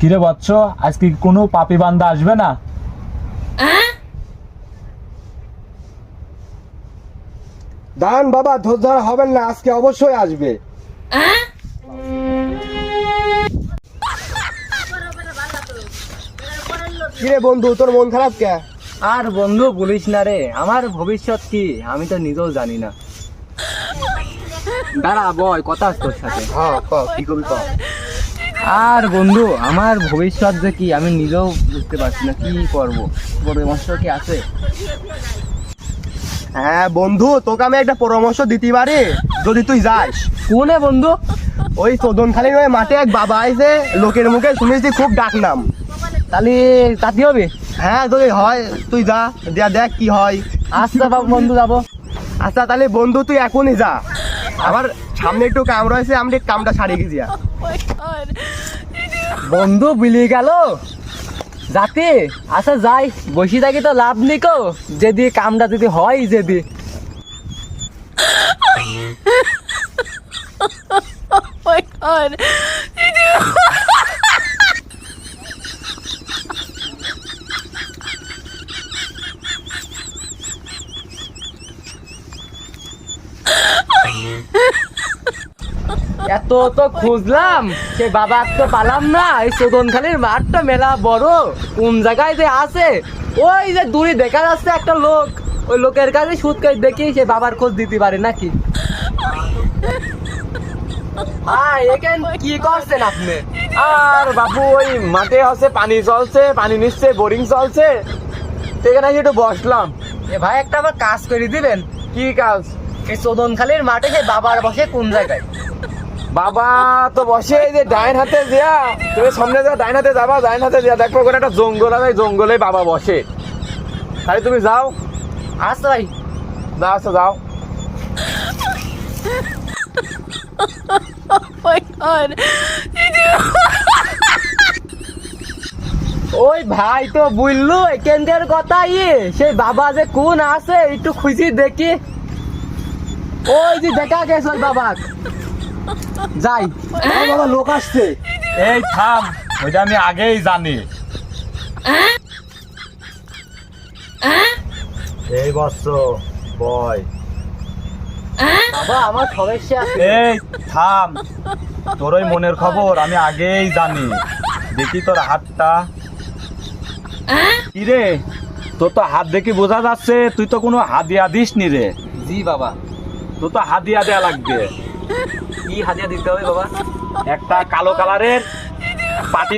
কিরে বৎস, আজকে কোনো পাপি বান্দা আসবে না? দাঁড়ান বাবা, ধৈর্য ধরা হবেন না, আজকে অবশ্যই আসবে। কিরে বন্ধু, তোর মন খারাপ কে? আর বন্ধু বলিস না রে, আমার ভবিষ্যৎ কি আমি তো নিজেও জানি না। দাঁড়া বয়, কথা আছে তোর সাথে। হ্যাঁ ক, কি করবি ক। আর বন্ধু আমার ভবিষ্যৎ যে কি আমি নিজেও বুঝতে পারছি না, কি করবো। পরামর্শ কি আছে? হ্যাঁ বন্ধু, তোকে আমি একটা পরামর্শ দিতে পারি যদি তুই যাস। কোনে বন্ধু? ওই চোদনখালির ওই মাঠে এক বাবা আইছে, লোকের মুখে শুনেছি খুব ডাক নাম। তাহলে তাতে হবে? হ্যাঁ যদি হয় তুই যা, দিয়া দেখ কি হয়। আচ্ছা বন্ধু যাবো। আচ্ছা তাহলে বন্ধু তুই এখনই যা, আবার সামনে একটু কাম রয়েছে, আমি একটু কামটা সারিয়ে গেছি। বন্ধু বিলি গেল যাতে। আচ্ছা যাই, বসে থাকি তো লাভ নিকো, যদি কামটা যদি হয় যদি। এত তো খুঁজলাম, সে বাবা তো পালাম না। এই চোদনখালির মাঠটা মেলা বড়, কোন জায়গায় যে আছে ওই যে দূরে দেখা যাচ্ছে একটা লোক, ওই লোকের কাছে সুদ করে দেখি সে বাবার খোঁজ দিতে পারে নাকি। এখানে কি করছেন আপনি? আর বাবু, ওই মাঠে আছে পানি চলছে, পানি নিচ্ছে, বোরিং চলছে, সেখানে একটু বসলাম। এ ভাই একটা আবার কাজ করে দিবেন। কি কাজ? এই চোদনখালির মাঠে সে বাবার বসে কোন জায়গায়? বাবা তো বসে এই যে ডাইন হাতে দিয়া, তুমি সামনে যা, ডাইন হাতে যাবা, ডাইন হাতে দিয়া দেখবো ওখানে একটা জঙ্গল আছে, জঙ্গলে বাবা বসে। তাই তুমি যাও। আচ্ছা ভাই। যাও, আচ্ছা যাও। ওই ভাই তো বুঝলো এখানকার কথা, সেই বাবা যে কোন আছে একটু খুঁজি দেখি। ওই যে দেখা গেছে ওই বাবা। যাই। বাবা লোক আসছে। এই থাম, ওইটা আমি আগেই জানি। এই বৎস বয়। বাবা আমার সমস্যা আছে। এই থাম, তোর ওই মনের খবর আমি আগেই জানি। দেখি তোর হাতটা। কি রে, তোর তো হাত দেখি বোঝা যাচ্ছে তুই তো কোনো হাদিয়া দিস নি রে। জি বাবা। তোর তো হাদিয়া দেয়া লাগবে। কি হাদিয়া দিতে হবে বাবা? একটা কালো কালারের পাটি